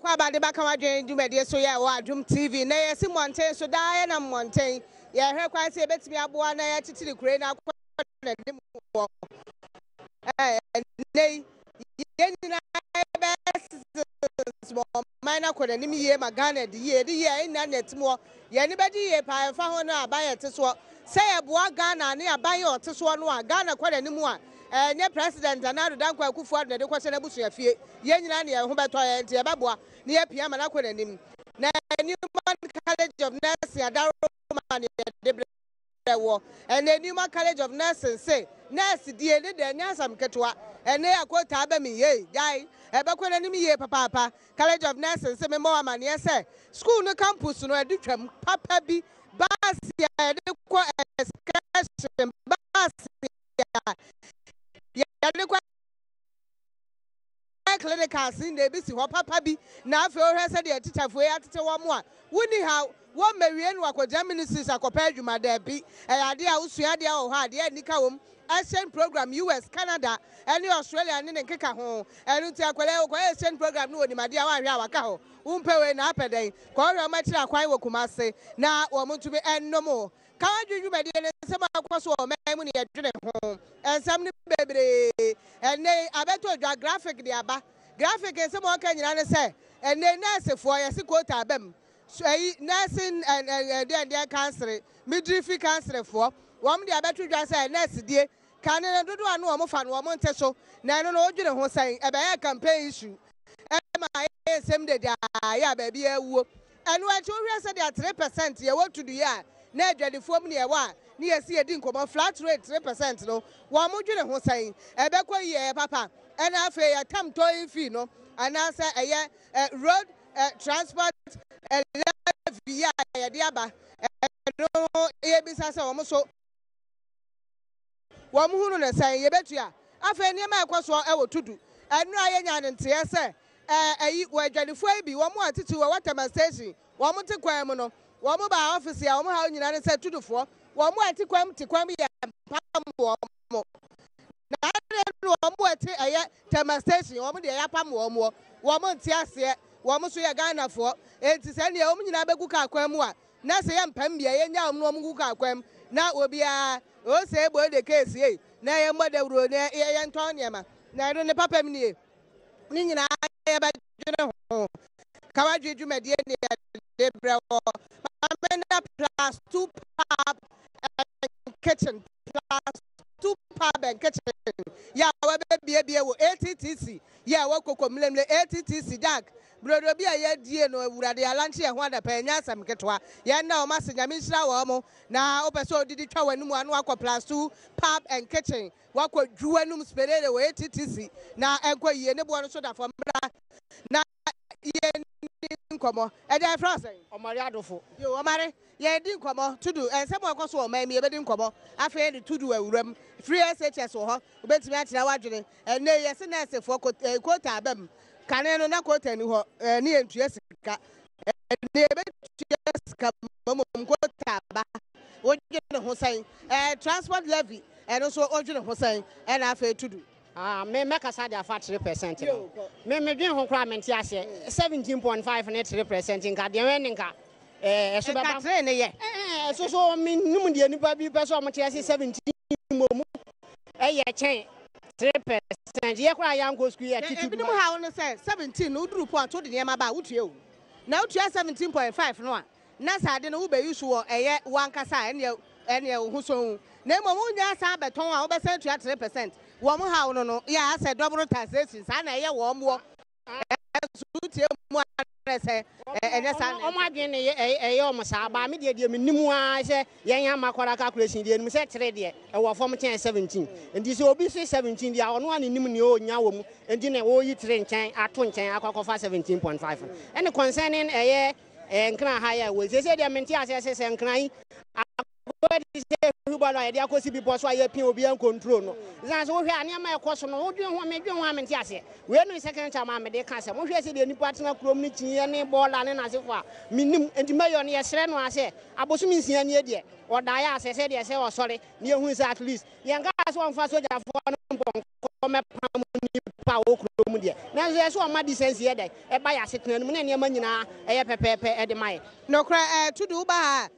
About the back of my dream, do so yeah, Adom TV. Nay, see Montaigne, so die and I'm Montaigne. Yeah, her quite say, bet me up one night to the crane. Nay, small minor could an year, my gun at the year, ain't none yet more. Anybody, if I found a buyer to swap, say a bois Ghana near buy or to swan one, Ghana quite any more. Near president, another Danko Kufu, the question of Bush, Yenania, Humberto, and Tiababua, near Piamana could him. Now, Newman College of Nursing, and the Newman College of Nursing say, Nurse, dear, the Nasam Katua, and they are quite tabami, yea, die, a backward enemy, papa, College of Nursing, say more money, yes, sir. School no campus, no education, papa be, Basia, excursion, Basia, clinical scene, they be what papa be, now for her said the teacher for at 1 more. Wouldn't how one Marian work with Germany since I compared you, my there be, and idea who's idea or hard, yeah, Nicawum. Asian program, US, Canada, and Australia, and then Kika home, and Utiaquale, Asian program, no, my dear Wakaho, Umpe and Upper Day, Quara Matra, Quai Kumase, now or to be and no more. Can't you, my dear, some across or man at dinner home, and some baby, and they, I bet you graphic the Abba, graphic and some more can you say, and then nurse for a quota bem, nursing and their cancer, midwifery cancer for. One day I bet you just say next day. Can I do one more fan one so? Nano no you know saying a campaign issue. Same day, yeah, baby, and what you said that 3%, you want to do ya. Never the form near one, near see a dink of flat rate 3%. No, one more you know saying a back year, papa, and I say a tam toy fee, no, and I say a year road transport and via Diaba. No, business almost so. One who knows say, you bet ya. I feel near my course what I will to do. And Ryan and Tia say, where Jenny Fabi, one more to a water station, one more to Quamono, one more by office, one more how you said to do for, one more to Quam and Pam more. Now, one more to a Tama station, one more the Apam one more Tiasia, one more to a Ghana for, and to send the Omin Abaguka Quamua. Now say I'm Pembia, and now no Muka Quam, now will be a. Oh, say, boy, the case, ye. Nay, your mother wrote near Antoniama. Now, don't the papa me. Ning I about general. Kawaji, you may dear Debra. Plus 2 pub and kitchen. Plus 2 pub and kitchen. Yeah, baby, 80TC. Yeah, what could come 80TC, Jack. Brother, be a dear no, would the Alanchi and one penya some ketwa. Yeah, now, Master Yamisha Wamo. Now, so did it when one walk plus 2 pub and kitchen. What could Juanum spread away TTC. Now, Equa Yenebon soda from now, yen come on. And I frozen. Oh, Mariado, you are married. Yeah, didn't come on to do, and someone cost or maybe a wedding come on. I feared to do a room. 3 SHS or her, bet me at the and nay, yes, and as for quota them. Can I not quote any near Jessica? And near Jessica, quota. What you know, saying, transport levy, and also original Hussein, and I fail to do. May make us had a 3%. May make him crime and 17.5 net representing Guardianica. So train, yeah. So mean, Numundia, nobody person, 17 a chain. 3%. Yeah, cry young go school. How on say 17 no group one told the about you. Now you are 17.5 no. Nasa didn't obey usual a one cassa and you who so. Name a moon ya sabaton, I'll be sent to 3%. One more how no, yeah, I said double taxation, and I warm war. And yes, I'm my guinea a almost by media minimum. Young Makwara calculation, the administrator trade, a former 17. And this will be 17, the hour one in Nimio, Yawum, and dinner all you train chain at 20, I call for 17.5. And concerning a year and can hire with they said, I mean, TSS and crying. What is the idea? Because people so I will be on control. That's what we are near my question. What do you want me to do? I'm in Tiasia. We are no second time. I'm a cancer. What you say? The new partner community and ball and as it were. Minimum and the mayor near Sren was say. I was missing any idea. Or Dia said, I say, oh, sorry, near who is at least. Young guys one for soldier for me pam ni pa wo kuro mu de na so so ma decency ye dey e ba ya setena mu na ne ma nyina e ye pepepe e de mai no kra tudu ba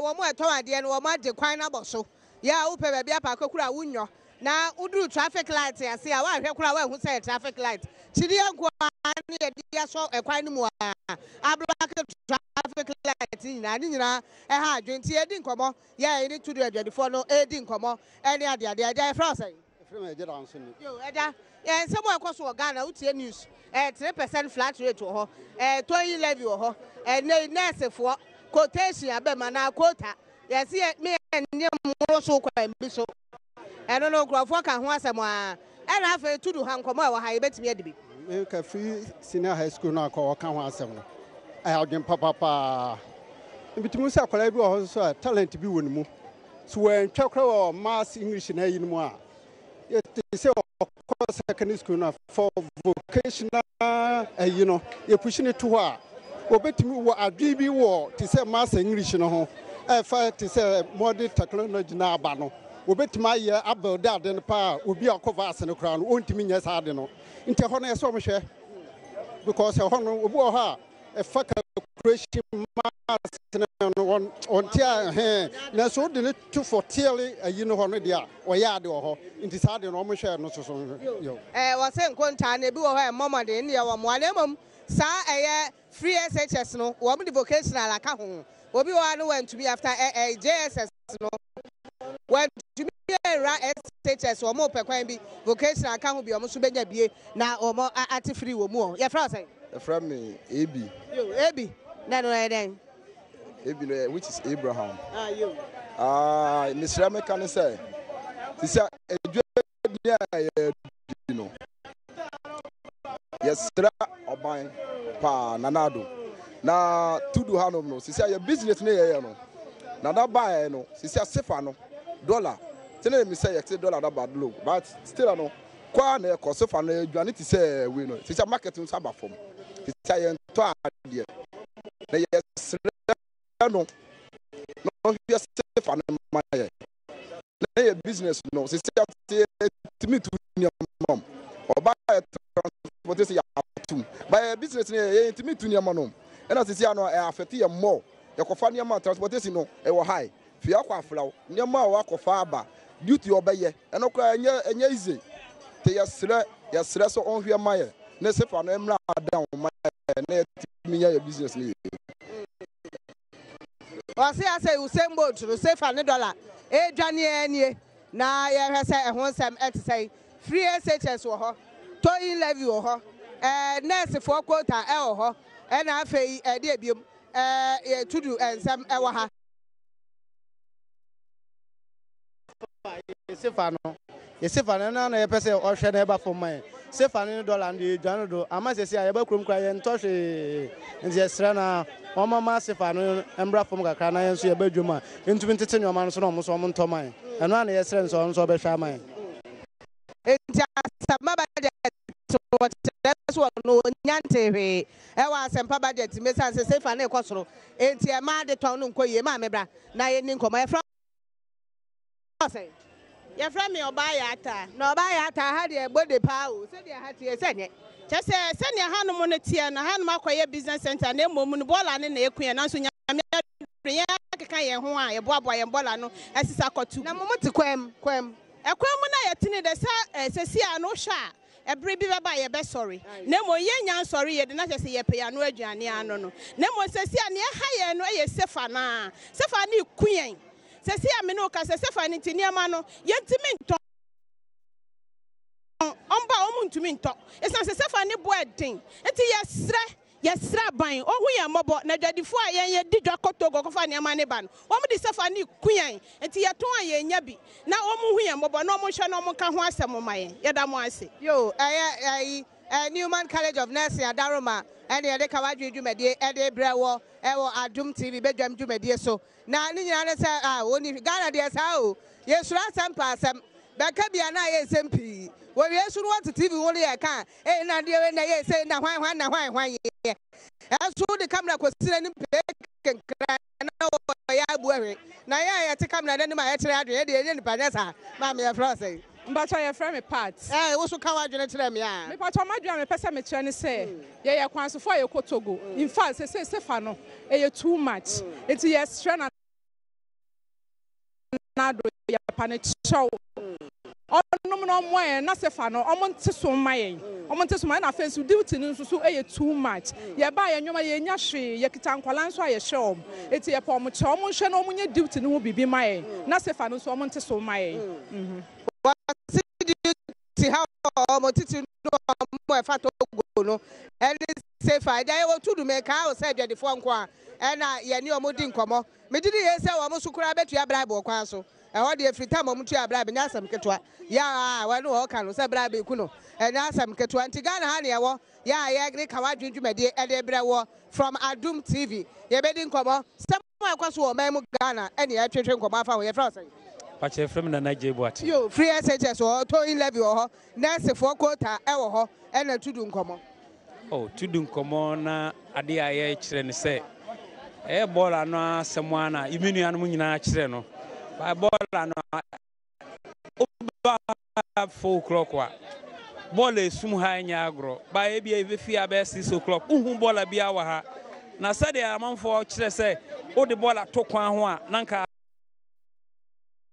wo mo eto ade no wo ma de kwan na boso ya wo pe ba bia pa akura wunyo na uduru traffic light ase a wa hwe kura wa hu say traffic light chidi agwa ni e dia so ekwan ni mu a ablock traffic light nyina ha adwenti edi nkomo ya edi tudu adwadifo no edi nkomo eni ade ade fra say free me jeda anso ni yo eda nsemo ekoso Ghana utie news 3% flat rate wo ho towing levy wo ho nurse fo quotation abema na quota yes me enye muro so kwa mbi so eno no grofo ka ho asem a na afa tudu ha nkomo e wo ha yebetimi adibi me ka free senior high school na ka ka ho asem no adwen papa mbitimu se akwala bi wo so talent bi woni mu so wen twakra wo mass English na yi mu a yet say secondary school na for vocational you know you pushing it to her obetimi wo adwi bi wo to say mass English no ho fa to say modern technology na aba no obetimi aye abel da de pa obi akova ase no kra no ontimi nya sa de no nte ho na yeso mo hwe because ho no obi ho a fa calculation mass no on tia na so de ne to for tiele ayi no ho no de a oya de ho nti sa de no mo hwe no so yo wo se nkonta na bi wo ho momo de ne wo mo alemom sa free SHS no wo mo de vocational aka ho obi wa no went to be after JSS no went to be ra SHS wo mo pekwan bi vocational aka ho bi wo mo so benya bie na wo mo ati free wo mu ye fra say e fra me AB yo AB na no den AB no which is Abraham yo Mr. Mekane say this edwa dia you know yes stra oban pa nanado na tudu hanom no sisi ya business ne ye no na da buy no sisi sefa no dollar tene mi say $1 that bad low but still no kwa na ko sefa no adwane ti say we no sisi market no saba form sisi ya to ade na yes no no yes sefa no maye na ye business no sisi timi tu ni mom oba transportation ya tum by business ne timi tu ni mom ena sisi ano affect ye more yakofa niam transportation no e wo high fi akwa aflaw niam a wakofa aba duty obeye eno kwa enya easy te yesre so onhwe maye na sefa no emra down maye na timi ya business ni wase ase usembo tru sefa ne dollar edwane anie na ye hwese ehon sem etesai free SHS wo ho towing levy wo ho nurse for quota wo ho na afei de abiom tudu ensem ewa ha sefa no na ye pese o hwe na eba for man sefa no dollar ndi dwan do ama sese ya ba krom kra ye ntɔhwe nti esra na o mama sefa no embra fom kakra na ye nso ye ba dwuma ntumi ntete nyoma no so no mo so mo ntɔman eno na ye sra nso nso be hwa man enti asama budget so no nyantehwe wa asempa budget mesan se sefa na ekosoro enti e ma de ton no nkoye ma mebra na ye ni nkomo e fra say ye fra me oba ya ata na oba ya ata ha de egbode pa o se de ha tie se nye chese se ne hanom no tie na hanom akoye business center na emom no bola ne na ekua na so nyame ya keka ye ho a ye boaboa ye bola no asisa kotu na momo ti kwam ekwam na ye tini de sa sesi a no hwa every bi baba ye be sorry na mo ye nya sorry ye de na chese ye pe ya no aduane ano no na mo sesi a ne ha ye no ye sefa ni kuyen sesi a me no ka sefa ni tiniama no ye ntimi nto omba omuntumi nto esan sefa ni bo edin enti yesra ban ohu ye mobo na dwadifo a ye di dwakotogo kofa ne ama ne ba no omu di sefa ni kuyan enti ye ton a ye nya bi na omu hu ye mobo na omu hwe na omu ka ho asem maye ye da mo ase yo Newman College of Nursing Adaroma and the Kawadri Jumedi Ede Brewo Ewo Adom TV Bedjam Jumedi so na ni nyina say oni Ghana de sao yes ran sam beka bia na ye SMP wo yesu no want TV wo le ka na de we na ye say na hwan ye aso de camera ko sire ni penkra na wo ya buwe na ya te camera de ma ya kire ado ye de ye ni pa nesa ma me ya fra say But I friend me part. Eh, wo so ka wa dwene tire me a. Me part ma dwene me pese me kire ne say. Ye kwan so for ye kotogo. In fact, say fa no, e too much. It yes strength na do ya pane show. Onom no mo e na se fa no, omo nte so ma yen. Omo nte so ma na fence duty no so e too much. Ye ba ye nwoma ye nya hwe, ye kita nkwala nso a ye hwe om. Eti ye pa omo che omo hwe na omo nya duty no bibi ma yen. Na se fa no so omo nte so ma yen. How Motiti no e fato go no and say fa dey wo tudu me ka o say the phone kwa and ye ni omo di nkomo me di ye say wo mo sukura betua bribe kwan so e ho de free time omo tua bribe nya asam ketwa ya wa no ho ka no say bribe ku no and asam ketwa nti Ghana ha ne ye wo ya ye gre ka wa dwudwumade e de bre wo from Adom TV ye be di nkomo say mo akwaso wo man mu Ghana e ne ye twetwe nkomo afa wo ye fra say Pache from the Nigeria boat. Yo, free SHS or towing levy or nurse for quota, ever and a to common. Oh, to do common, Adia children say. Eh, bola no, someone, Immunian Munina children. By bola no, 4 o'clock. Bola sum high nyagro. By a fear best 6 o'clock. Bola be our. Now, Saturday, I'm for children say, oh, the bola took one, Nanka.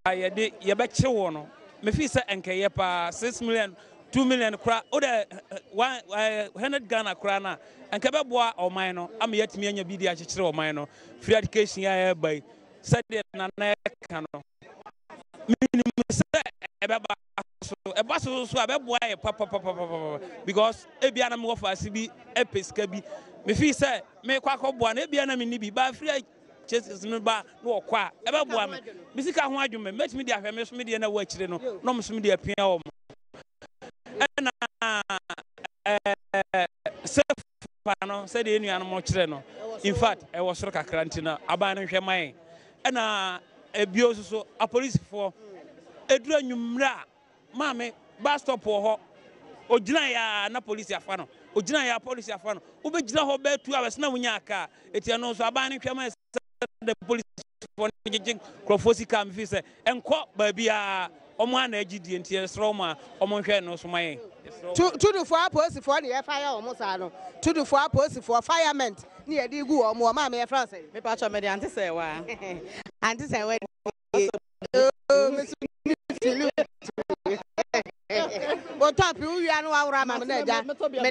Ye beche wono me fi se enke pa 6 million 2 million kra o de 100 Ghana kra na enke be boa oman no am yetimi anya bi di a chekere oman no free education ya bai se de na na ka no minimum se e be ba so be boa e papa because e bia na me go fa bi e pesika bi me fi se me kwa ko boa na e bia na me ni bi ba free Jesus no ba no kwa e be boa me bisika ho adwume metimi dia hwe me so me dia na wa akire no no me so me dia pia wo na sefa no se de enuan mo kire no in fact e wo soro kakra ntina aba no hwe man e na ebio so a police for edura nwumra ma me bus stop ho ogina ya na police afa no ogina ya police afa no obegina ho be 2 hours na wunya aka etia no so aba no hwe man the police for Crofosi come visa and caught baby Oman agidi and tears Roma, Omonke no Sumaye. To do for post for the fire almost to do for post for firemen near the go or more mamma France. Me patch me auntie say why. Auntie say when But top you are no our mamma, maybe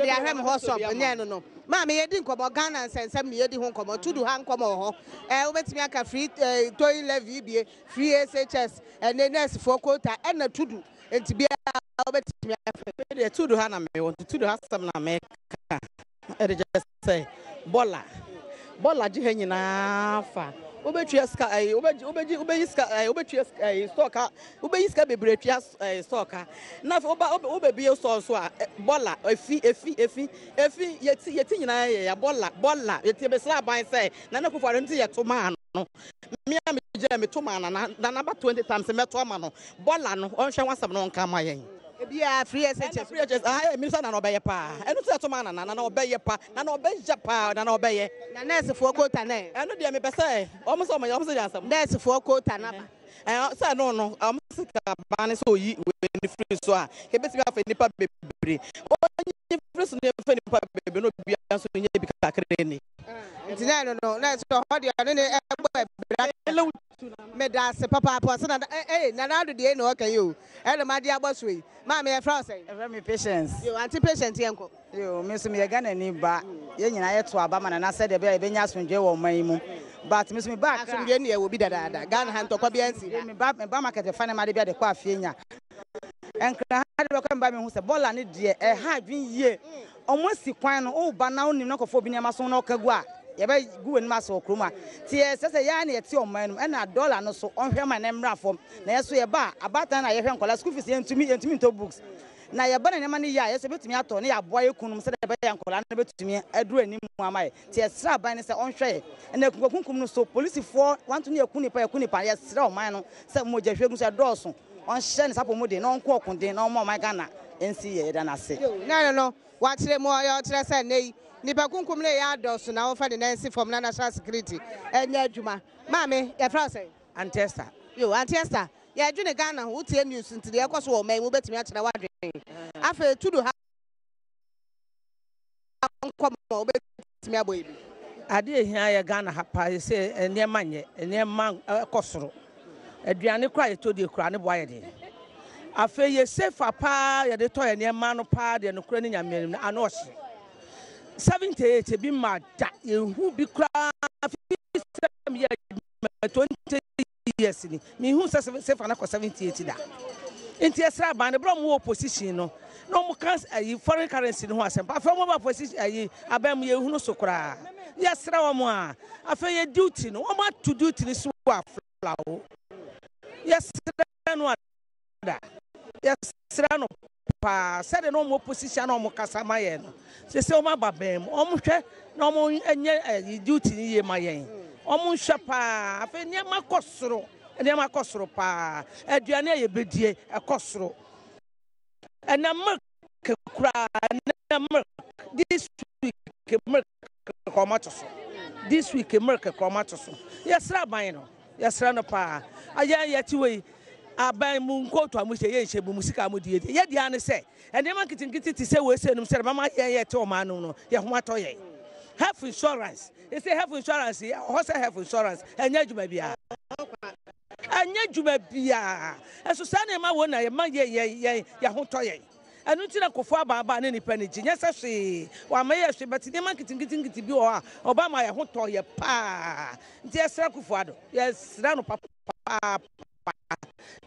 I have a horse shop and no. Mammy, I didn't come on Ghana and send some year home come to do hang come on. I went to make a free toy levy, free SHS, and then nurse for quota and a to do. And to be a to do Hannah, I want to do have some America. I just say, Bola, Jihena. Obetriaska stoka obeiska bebretria stoka na obebi so bola efi yeti nyina ya bola yeti besla ban say na na kofo nti yeto ma no me am je me to ma na ba 20 times me to ma no bola no on hwe wasam no nka ma yen bia free SHS minister na obeye pa enu se to ma na obeye pa na obeja pa na obeye na nurse for quota na enu de me pese o mo so mo se ansam nurse for quota na ba say no se ka ba ne so yi we free so a ke beti me afa nipa bebre o ni free so ne fa nipa bebre no bia so nye bi kakre ni nti no nurse so ho de ne egbo me da se papa so na na do de no kan yo e ma de agboso yi ma me France e me patience yo anti patient yenko yo me so me Ghana ni ba ye nyina ye to aba ma na se de be nya asomdwe wo man mu but me so me back asomdwe ne e wo bi dada Ghana han to kwa bi ansi me ba market fa ne ma de bia de kwa afie nya enkra ha de kwa mba me hu se bola ne de e ha adwin yie omo si kwan no o ba na onim na kofo bi ne ma so na okagu a ye ba gu wen ma so kroma tie sese ya na ye tie oman no na dollar no so onhwe ma na mra fom na ye so ye ba abatan na ye hwe nkola school fees entumi to books na ye ba na ma ne ya ye so betumi ato ne ya boa ye kunum se de ba ya nkola na betumi aduru ani mu amaye tie sra ban ne se onhwe na kunkum no so police for want to ne yakunipa ye sra oman no se moja hwe gu se dooso on hye ne sapo mu de na onko okunde na omo man Ghana ensi ye da na se no wa kire mo yo kire se nei nipa kunkum le ya doso na wo fa de nansi from na national security enya adwuma mame ya fra say Antesta yo Antesta ya adwene Ghana ho tie news ntide ekoso wo man mu betimi akyere wadwen afa tudu ha nkom wo betimi aboyi bi ade ehia ye Ghana ha pa se enema nye enema ekosoro aduane kra ye to de kra ne boa ye de afa ye sefa pa ye de to ye enema no pa de no kra ni nyamem ano ohye 78 bi ma da ye hu bi kra 20 years ni me hu sefa na ko 78 da enti esra ban de bro mo opposition no mo kan foreign currency no ho asem pa fa mo ba position abam ye hu no so kra yesra wo mo a afa ye duty no wo ma to duty ni so aflawo yesra no da yesra no pa said no mo position no mo kasa ma ye no se o ma babam o mo hwe na o mo enye duty ni ye ma ye o mo hwe pa afa ni ma kosoro ene ma kosoro pa aduane ye bedie ekosoro ena milk kura ena milk this week milk komatoso this week milk komatoso yesra ban no yesra no pa aya yeti we aban mu nkoto amuhye ye nhye bu musika mu die ye dia ne se ene ma kitinkiti ti se we se num se mama ye te o ma no ye ho atoye health insurance they say health insurance ho say health insurance enya djuma bia anya djuma bia eso sa na ma wo na ye ma ye ho toye anu ti na kofo ababa na nipa ni nya se hwe wa ma ye hwe but ne ma kitingiti bi o a oba ma ye ho toye pa nti esra kofo ado ye sra no papa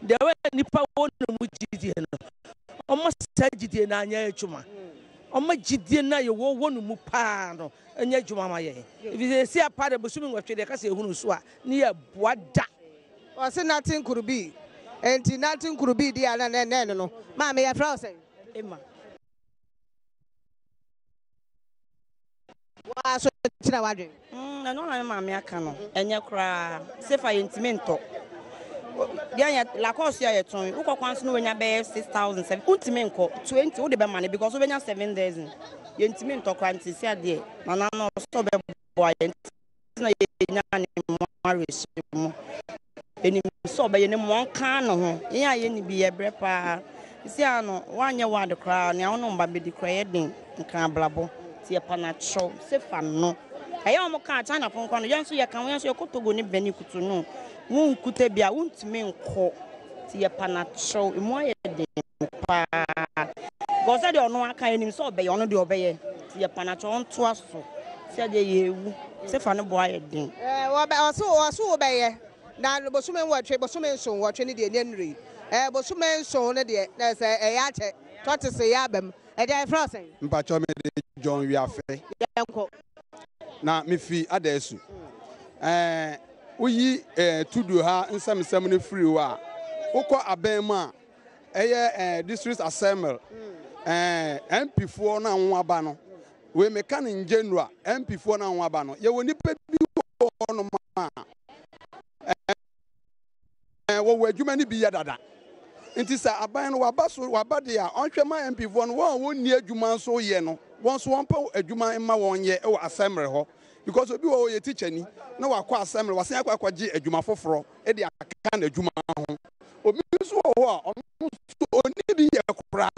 de we nipa wo no mu jidie no omo sa jidie na anya adwuma omo jidie na ye wo no mu pa no anya adwuma ma ye if they see a part of busumi nwatwe de ka se ehunu so a ne ye boada o se nothing could be enti nothing could be dia na no ma me ya fra o say Emma. Wa so tira wadwen. Na no na ma me aka no. Enye kra sefa yentimento. Dia ya la course ya yeton. Uko kwanso no wenya be 6000 untimenko 20 wo de be mane because wo benya 7000. Yentimento kra nti sia de na na no so be boy na yenya ni marriage mu. Eni so be ye ne mo kan no ho. Yen aye ni bi ye bre pa. Si ano wanye wade kra ne wono mba be di kra ye den nkan blabo ti e panacho sefa no aye o mo kan China fon kwa no yanso ye kan yanso ye kotogo ni beni kutu no won kuta bia wontime nko ti e panacho emu aye den pa go se de ono aka enim so be ye ono de obeye ti e panacho on to aso se de ye ewu sefa no bo aye den wo be oso wo be ye na bosume nwatwe bosume nso nwatwe ni de nyenri bosume nso ne de na se ya che to se ya bam e dey frozen mpacho me de John Wiafe yanko na me fi adesu uyi tudu ha nsam ne free wa ukọ abem a eye district assembly MP4 na nwaba no we meka ne January MP4 na nwaba no ye woni pe bi no ma wo adwuma ni bi ya dada nti sa aban no waba de a onhwe ma MP4 no won ni adwuma so ye no won so won pa adwuma ma won ye e assembly ho because obi wo ye teacher ni na wakọ assembly wasan akwaje adwuma foforo e de aka na adwuma ho obi so ho a oni bi ye kura